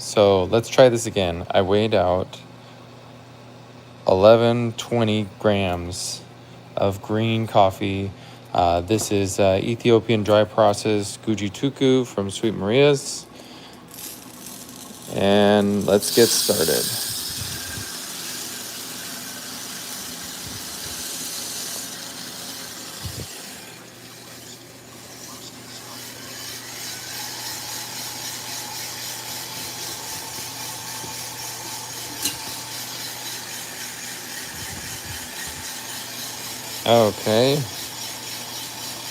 So let's try this again. I weighed out 1120 grams of green coffee. This is Ethiopian dry process Guji Tuku from Sweet Maria's. And let's get started. Okay,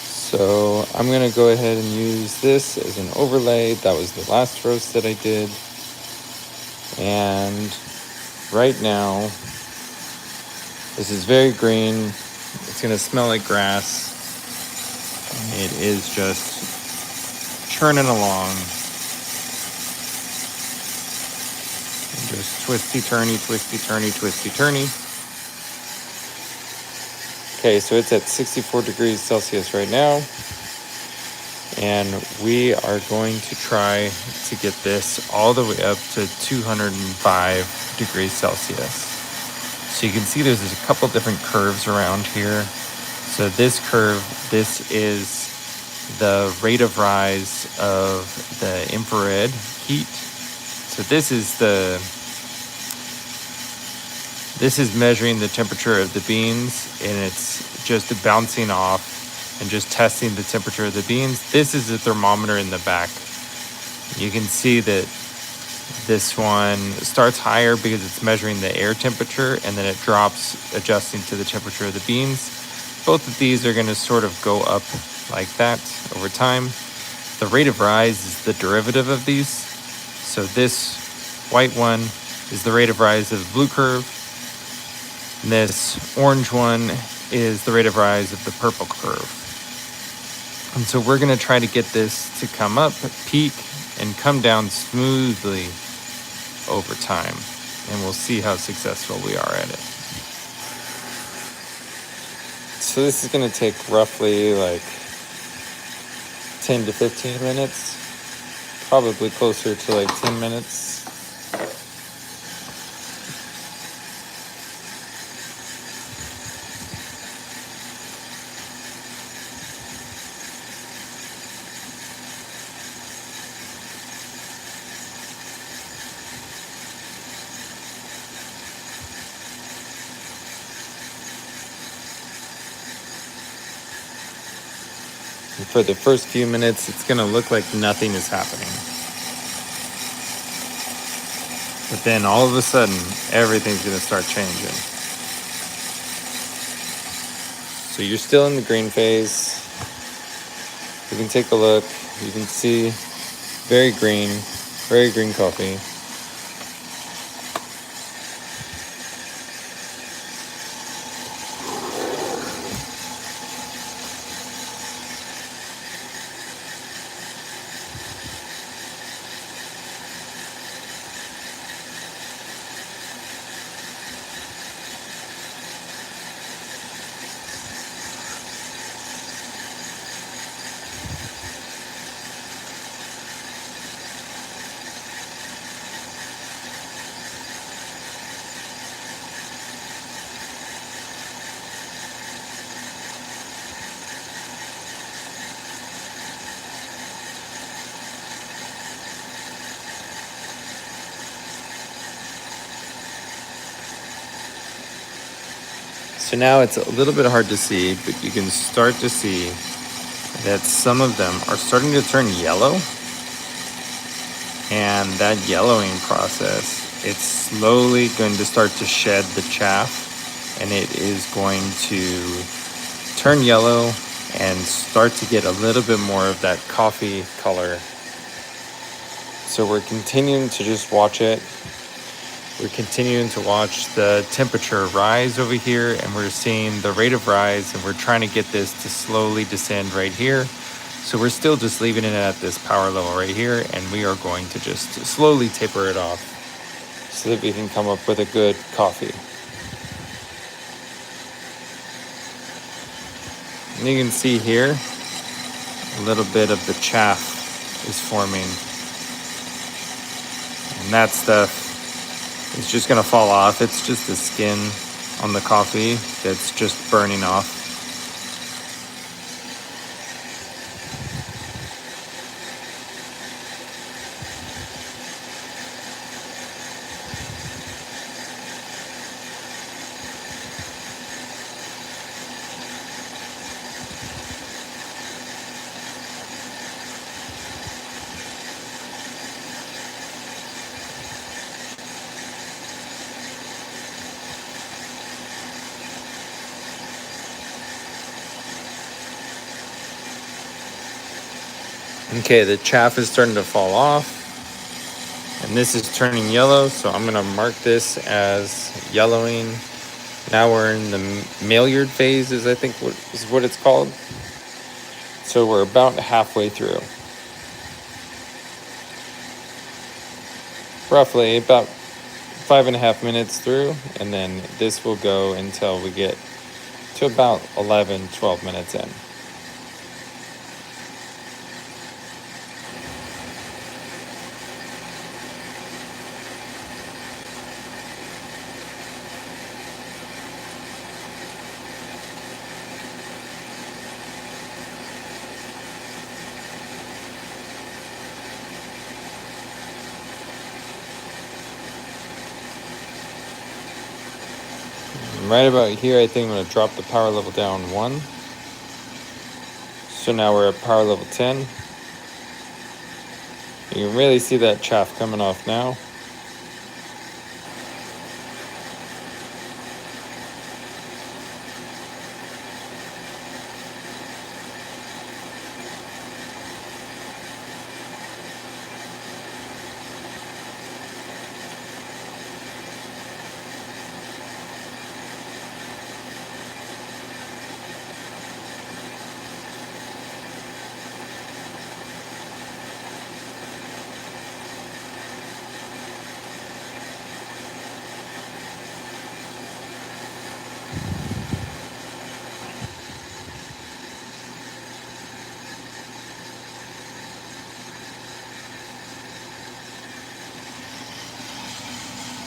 so I'm gonna go ahead and use this as an overlay. That was the last roast that I did. And right now, this is very green. It's gonna smell like grass. It is just churning along. Just twisty turny, twisty turny, twisty turny. Okay, so it's at 64 degrees Celsius right now. And we are going to try to get this all the way up to 205 degrees Celsius. So you can see there's a couple different curves around here. So this curve, this is the rate of rise of the infrared heat. So this is measuring the temperature of the beans, and it's just bouncing off and just testing the temperature of the beans. This is a thermometer in the back. You can see that this one starts higher because it's measuring the air temperature, and then it drops adjusting to the temperature of the beans. Both of these are going to sort of go up like that over time. The rate of rise is the derivative of these. So this white one is the rate of rise of the blue curve. And this orange one is the rate of rise of the purple curve. And so we're going to try to get this to come up, peak, and come down smoothly over time. And we'll see how successful we are at it. So this is going to take roughly like 10 to 15 minutes. Probably closer to like 10 minutes. For the first few minutes, it's going to look like nothing is happening. But then all of a sudden, everything's going to start changing. So you're still in the green phase. You can take a look. You can see very green coffee. So now it's a little bit hard to see, but you can start to see that some of them are starting to turn yellow. And that yellowing process, it's slowly going to start to shed the chaff, and it is going to turn yellow and start to get a little bit more of that coffee color. So we're continuing to just watch it. We're continuing to watch the temperature rise over here, and we're seeing the rate of rise, and we're trying to get this to slowly descend right here. So we're still just leaving it at this power level right here, and we are going to just slowly taper it off so that we can come up with a good coffee. And you can see here, a little bit of the chaff is forming. And that stuff is just gonna fall off. It's just the skin on the coffee that's just burning off. Okay, the chaff is starting to fall off, and this is turning yellow, so I'm gonna mark this as yellowing. Now we're in the Maillard phase, is I think what it's called. So we're about halfway through. Roughly about 5.5 minutes through, and then this will go until we get to about 11, 12 minutes in. Right about here, I think I'm going to drop the power level down 1. So now we're at power level 10. You can really see that chaff coming off now.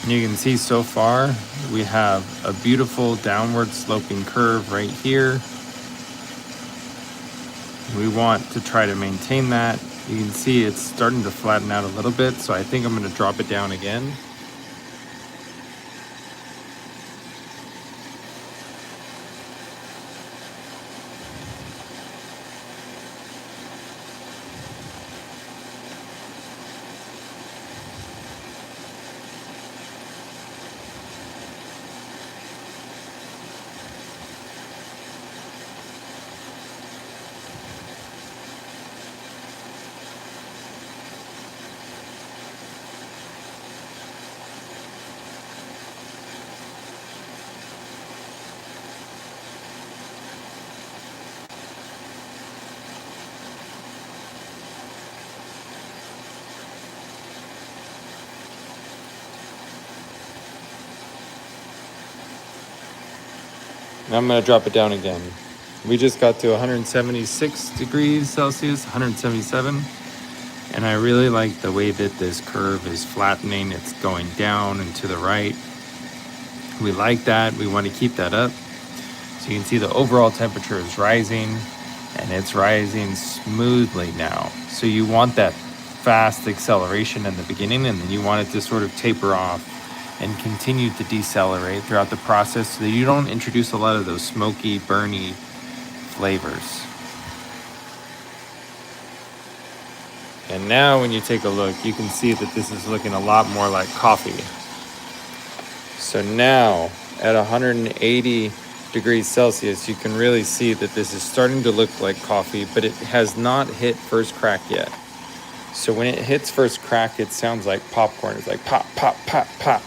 You can see so far we have a beautiful downward sloping curve right here. We want to try to maintain that. You can see it's starting to flatten out a little bit, so I think I'm going to drop it down again. And I'm going to drop it down again. We just got to 176 degrees Celsius, 177. And I really like the way that this curve is flattening. It's going down and to the right. We like that. We want to keep that up. So you can see the overall temperature is rising, and it's rising smoothly now. So you want that fast acceleration in the beginning, and then you want it to sort of taper off and continue to decelerate throughout the process so that you don't introduce a lot of those smoky, burny flavors. And now when you take a look, you can see that this is looking a lot more like coffee. So now at 180 degrees Celsius, you can really see that this is starting to look like coffee, but it has not hit first crack yet. So when it hits first crack, it sounds like popcorn. It's like pop, pop, pop, pop.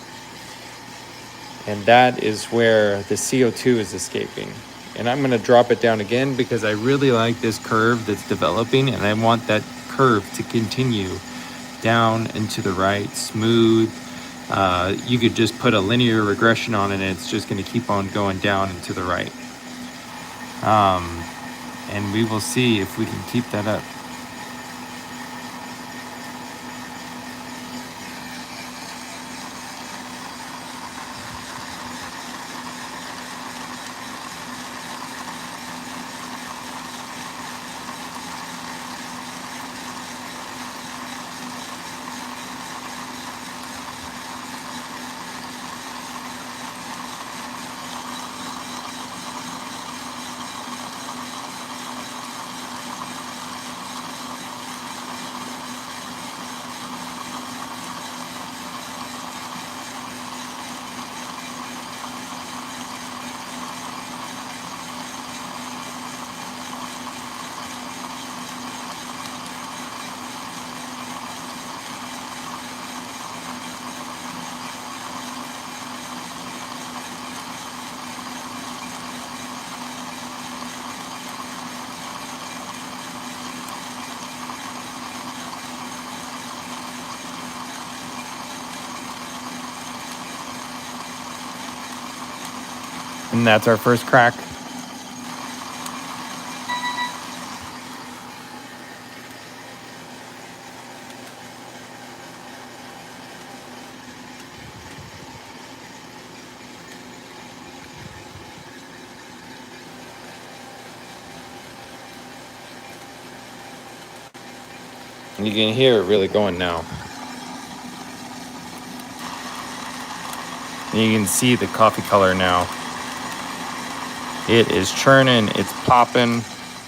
And that is where the CO2 is escaping. And I'm gonna drop it down again because I really like this curve that's developing, and I want that curve to continue down and to the right, smooth. You could just put a linear regression on it, and it's just gonna keep on going down and to the right. And we will see if we can keep that up. And that's our first crack. You can hear it really going now. And you can see the coffee color now. It is churning, it's popping.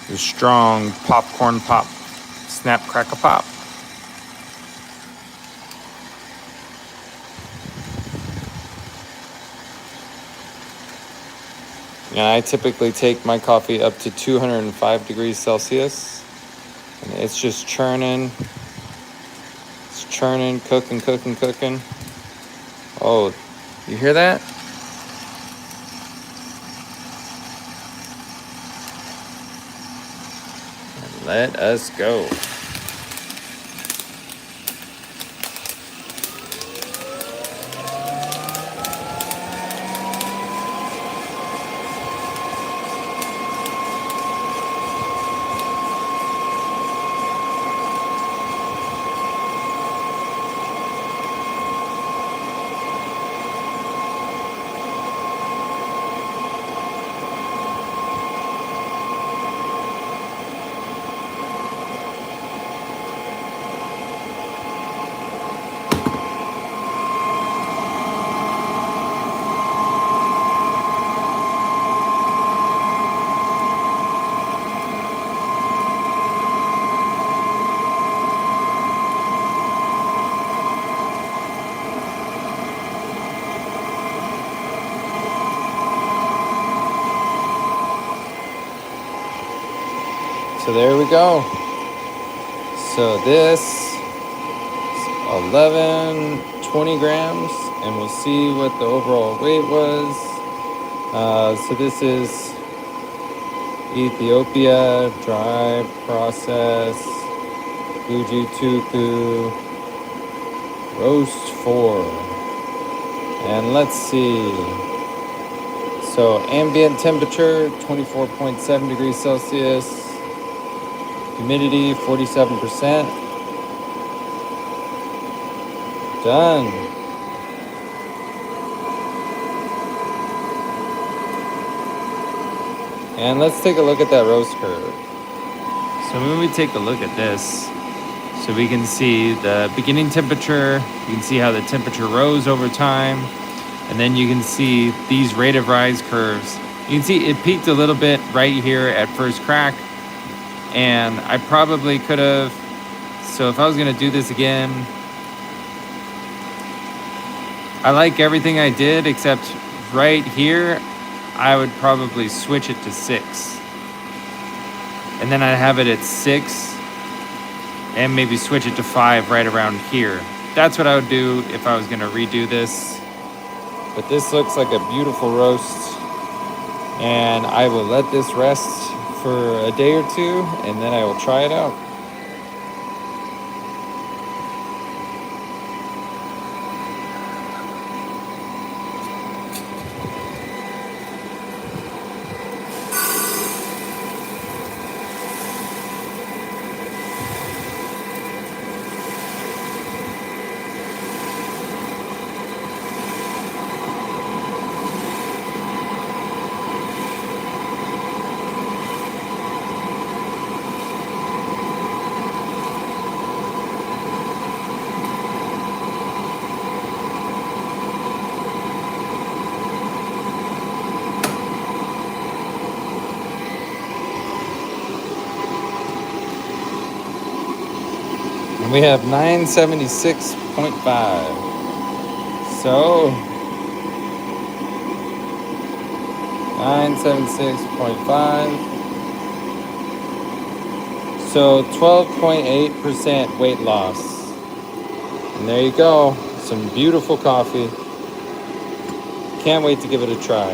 There's strong popcorn pop, snap crackle pop. And I typically take my coffee up to 205 degrees Celsius. And it's just churning. It's churning, cooking, cooking, cooking. Oh, you hear that? And let us go. So there we go. So this is 11, 20 grams, and we'll see what the overall weight was. So this is Ethiopia, dry process, Fuji Tuku, roast 4. And let's see. So ambient temperature, 24.7 degrees Celsius. Humidity, 47%. Done. And let's take a look at that roast curve. So when we take a look at this, so we can see the beginning temperature, you can see how the temperature rose over time, and then you can see these rate of rise curves. You can see it peaked a little bit right here at first crack, and I probably could have, so if I was gonna do this again, I like everything I did except right here, I would probably switch it to 6. And then I'd have it at 6 and maybe switch it to 5 right around here. That's what I would do if I was gonna redo this. But this looks like a beautiful roast, and I will let this rest for a day or two, and then I will try it out. And we have 976.5. So 976.5. So 12.8% weight loss. And there you go. Some beautiful coffee. Can't wait to give it a try.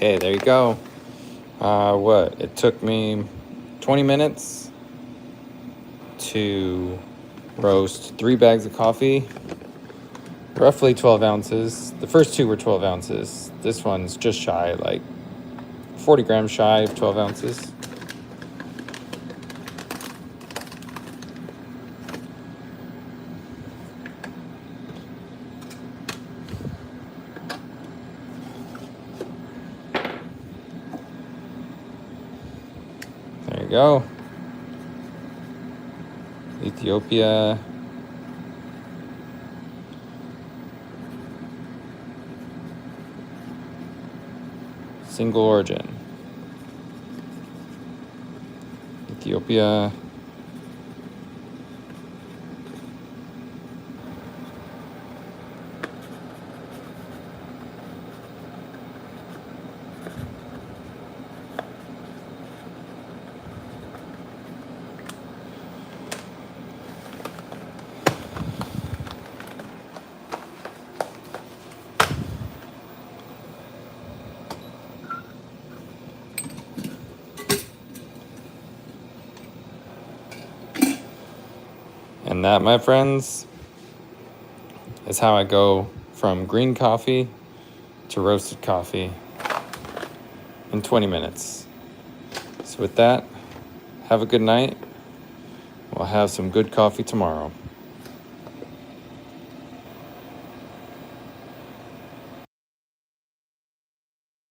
Okay, there you go. It took me 20 minutes to roast 3 bags of coffee, roughly 12 ounces. The first 2 were 12 ounces. This one's just shy, like 40 grams shy of 12 ounces. There you go. Ethiopia. Single origin. Ethiopia. And that, my friends, is how I go from green coffee to roasted coffee in 20 minutes. So with that, have a good night. We'll have some good coffee tomorrow.